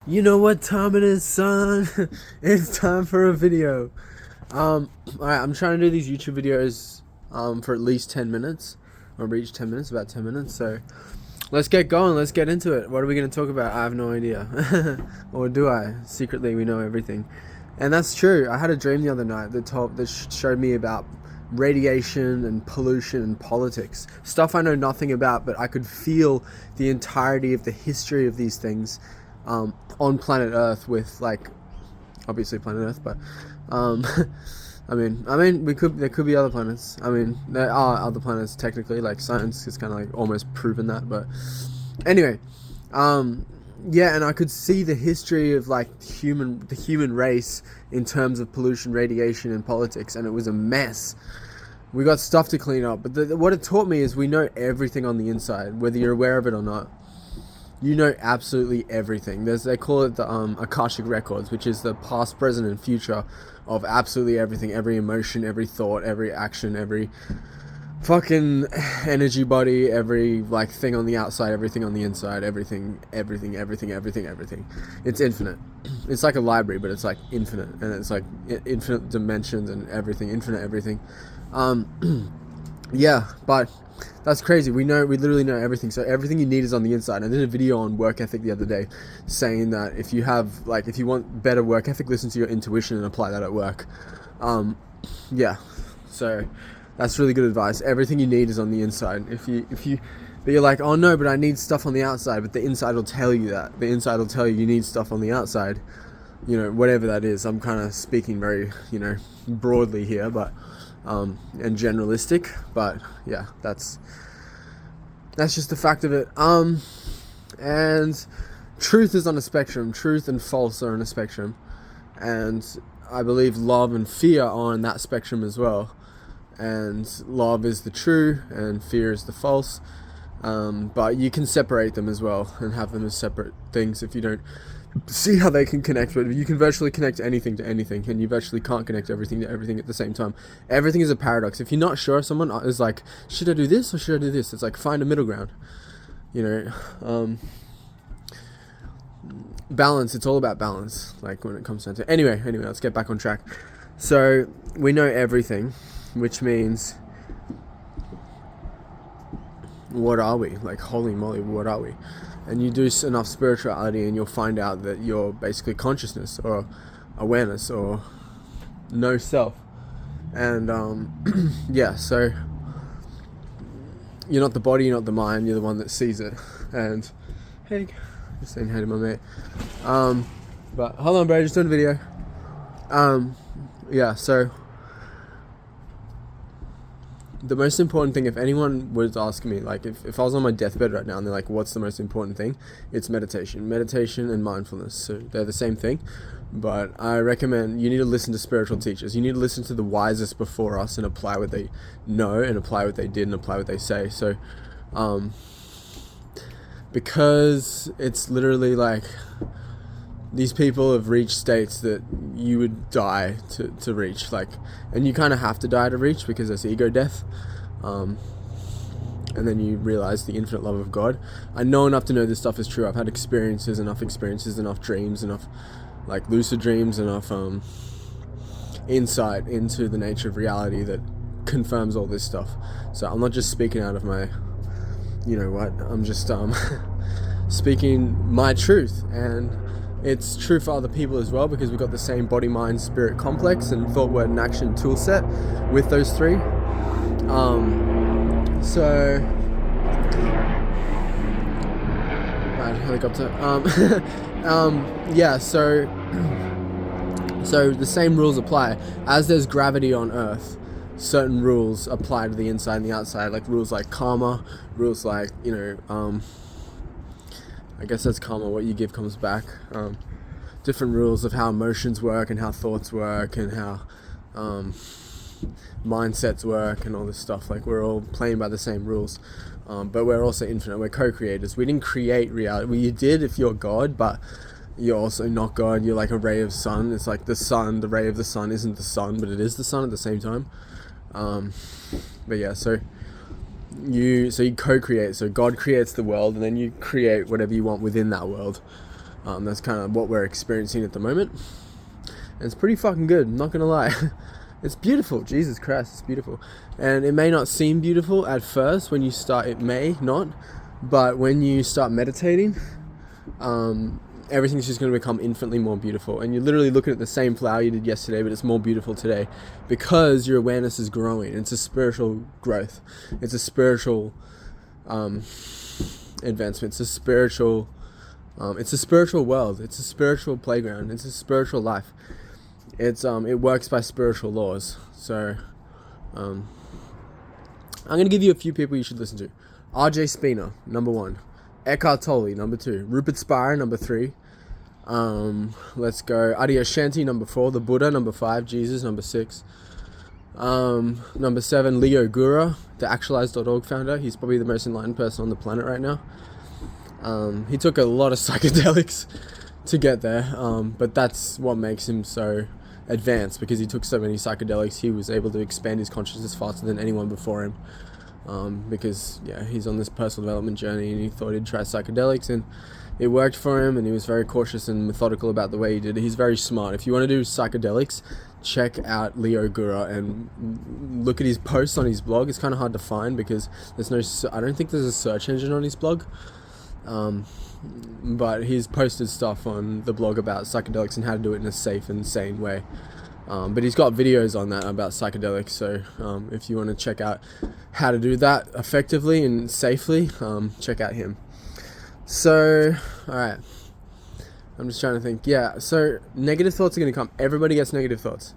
You know what time it is, son? It's time for a video. Alright, I'm trying to do these YouTube videos for at least 10 minutes. Remember, each 10 minutes, about 10 minutes. So let's get going. Let's get into it. What are we going to talk about? I have no idea. Or do I? Secretly, we know everything. And that's true. I had a dream the other night that showed me about radiation and pollution and politics. Stuff I know nothing about, but I could feel the entirety of the history of these things on planet Earth with, like, obviously planet Earth, but I mean, there could be other planets. I mean, there are other planets technically. Like, science has kind of like almost proven that. But anyway, yeah, and I could see the history of like the human race in terms of pollution, radiation, and politics, and it was a mess. We got stuff to clean up, but what it taught me is we know everything on the inside, whether you're aware of it or not. You know absolutely everything. They call it the Akashic Records, which is the past, present, and future of absolutely everything. Every emotion, every thought, every action, every fucking energy body, every like thing on the outside, everything on the inside, everything. It's infinite. It's like a library, but it's like infinite, and it's like infinite dimensions and everything, infinite everything. Yeah, but that's crazy. We literally know everything. So everything you need is on the inside. I did a video on work ethic the other day saying that if you want better work ethic, listen to your intuition and apply that at work. Yeah, so that's really good advice. Everything you need is on the inside. But you're like, oh no, but I need stuff on the outside. But the inside will tell you that. The inside will tell you need stuff on the outside. You know, whatever that is. I'm kind of speaking very, broadly here, but and generalistic, but yeah, that's just the fact of it. And truth is on a spectrum. Truth and false are on a spectrum, and I believe love and fear are on that spectrum as well. And love is the true, and fear is the false. But you can separate them as well and have them as separate things if you don't see how they can connect. But you can virtually connect anything to anything, and you virtually can't connect everything to everything at the same time. Everything is a paradox. If you're not sure, someone is like, should I do this or should I do this? It's like, find a middle ground. Balance. It's all about balance, like when it comes down to anyway, let's get back on track. So we know everything, which means, what are we? Like, holy moly, what are we? And you do enough spirituality and you'll find out that you're basically consciousness or awareness or no self. And yeah, so you're not the body, you're not the mind, you're the one that sees it. And hey, just saying hey to my mate. But hold on, bro, just doing a video. Yeah, so the most important thing, if anyone was asking me, like if I was on my deathbed right now and they're like, what's the most important thing? It's meditation and mindfulness. So they're the same thing, but I recommend you need to listen to spiritual teachers. You need to listen to the wisest before us and apply what they know and apply what they did and apply what they say. So because it's literally like, these people have reached states that you would die to reach, like, and you kind of have to die to reach because there's ego death, and then you realize the infinite love of God. I know enough to know this stuff is true. I've had enough dreams, enough like lucid dreams, enough insight into the nature of reality that confirms all this stuff. So I'm not just speaking out of my, I'm just speaking my truth, and it's true for other people as well, because we've got the same body, mind, spirit complex and thought, word, and action tool set with those three. So right, helicopter. Yeah, so the same rules apply. As there's gravity on Earth, certain rules apply to the inside and the outside, like rules like karma, rules like, I guess that's karma, what you give comes back. Different rules of how emotions work and how thoughts work and how mindsets work and all this stuff. Like, we're all playing by the same rules, but we're also infinite. We're co-creators. We didn't create reality. Well, you did if you're God, but you're also not God. You're like a ray of sun. It's like the sun, the ray of the sun isn't the sun, but it is the sun at the same time. But yeah, so you co-create. So God creates the world, and then you create whatever you want within that world. That's kind of what we're experiencing at the moment. And it's pretty fucking good, I'm not gonna lie. It's beautiful, Jesus Christ, it's beautiful. And it may not seem beautiful at first when you start, it may not, but when you start meditating, everything's just going to become infinitely more beautiful. And you're literally looking at the same flower you did yesterday, but it's more beautiful today because your awareness is growing. It's a spiritual growth. It's a spiritual advancement. It's a spiritual world. It's a spiritual playground. It's a spiritual life. It works by spiritual laws. So I'm going to give you a few people you should listen to. R.J. Spina, number 1. Eckhart Tolle, number 2. Rupert Spira, number 3. Let's go. Adyashanti, number 4. The Buddha, number 5. Jesus, number 6. Number 7, Leo Gura, the Actualize.org founder. He's probably the most enlightened person on the planet right now. He took a lot of psychedelics to get there, but that's what makes him so advanced, because he took so many psychedelics. He was able to expand his consciousness faster than anyone before him. Because he's on this personal development journey, and he thought he'd try psychedelics, and it worked for him, and he was very cautious and methodical about the way he did it. He's very smart. If you want to do psychedelics, check out Leo Gura and look at his posts on his blog. It's kind of hard to find because I don't think there's a search engine on his blog, but he's posted stuff on the blog about psychedelics and how to do it in a safe and sane way. But he's got videos on that about psychedelics, so if you want to check out how to do that effectively and safely, check out him. So, alright, I'm just trying to think. So negative thoughts are going to come. Everybody gets negative thoughts.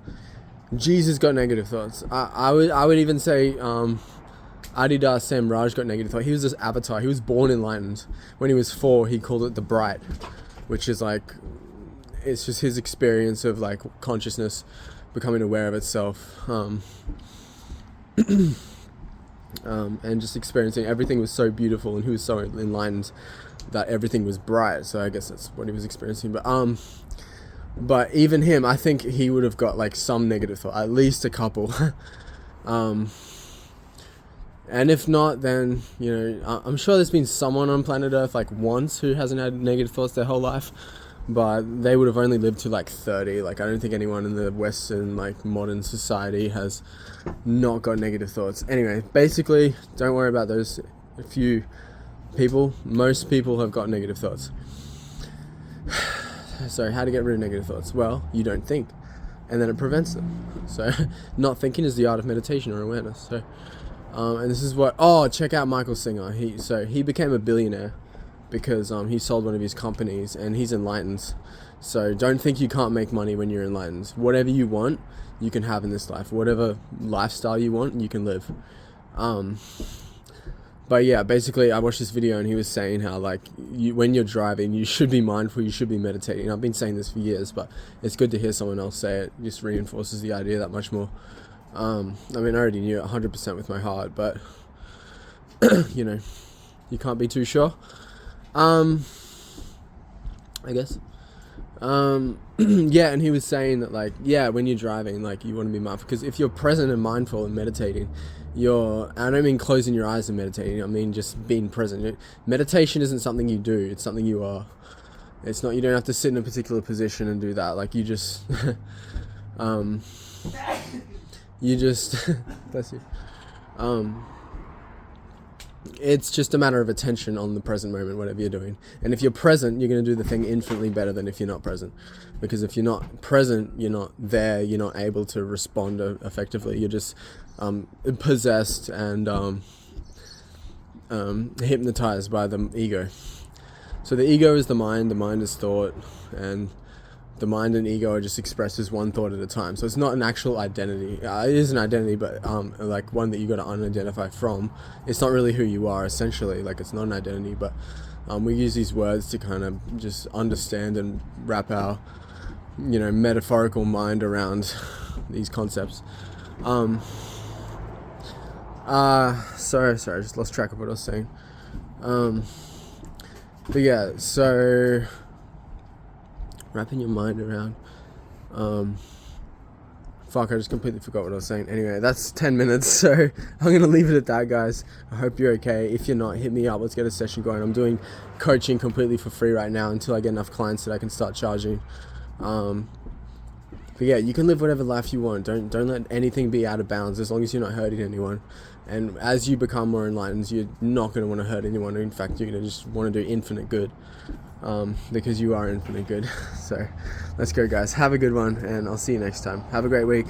Jesus got negative thoughts. I would even say Adidas Sam Raj got negative thoughts. He was this avatar. He was born enlightened. When he was 4, he called it the Bright, which is like, it's just his experience of like consciousness becoming aware of itself, and just experiencing everything was so beautiful, and he was so enlightened that everything was bright. So I guess that's what he was experiencing. But even him, I think he would have got like some negative thought, at least a couple. And if not, then I'm sure there's been someone on planet Earth like once who hasn't had negative thoughts their whole life. But they would have only lived to like 30. Like, I don't think anyone in the Western, like, modern society has not got negative thoughts. Anyway, basically, don't worry about those few people. Most people have got negative thoughts. So, how to get rid of negative thoughts? Well, you don't think, and then it prevents them. So, not thinking is the art of meditation or awareness. So, and this is what... Oh, check out Michael Singer. He became a billionaire because he sold one of his companies, and he's enlightened. So don't think you can't make money when you're enlightened. Whatever you want, you can have in this life. Whatever lifestyle you want, you can live. But yeah, basically I watched this video and he was saying how when you're driving, you should be mindful, you should be meditating. I've been saying this for years, but it's good to hear someone else say it. It just reinforces the idea that much more. I already knew it 100% with my heart, but you can't be too sure. I guess. Yeah, and he was saying that when you're driving, you want to be mindful, because if you're present and mindful and meditating, I don't mean closing your eyes and meditating, I mean just being present. Meditation isn't something you do, it's something you are. It's not, you don't have to sit in a particular position and do that, you just, bless you, it's just a matter of attention on the present moment, whatever you're doing. And if you're present, you're going to do the thing infinitely better than if you're not present. Because if you're not present, you're not there, you're not able to respond effectively. You're just possessed and hypnotized by the ego. So the ego is the mind is thought, and the mind and ego are just expressed as one thought at a time. So it's not an actual identity. It is an identity, but one that you got to unidentify from. It's not really who you are, essentially. It's not an identity, but we use these words to kind of just understand and wrap our, metaphorical mind around these concepts. Sorry, I just lost track of what I was saying. But yeah, so wrapping your mind around Fuck, I just completely forgot what I was saying. Anyway, that's 10 minutes, so I'm going to leave it at that, guys. I hope you're okay. If you're not, hit me up. Let's get a session going. I'm doing coaching completely for free right now until I get enough clients that I can start charging. But yeah, you can live whatever life you want. Don't let anything be out of bounds as long as you're not hurting anyone. And as you become more enlightened, you're not going to want to hurt anyone. In fact, you're going to just want to do infinite good. Because you are infinite good. So let's go, guys. Have a good one, and I'll see you next time. Have a great week.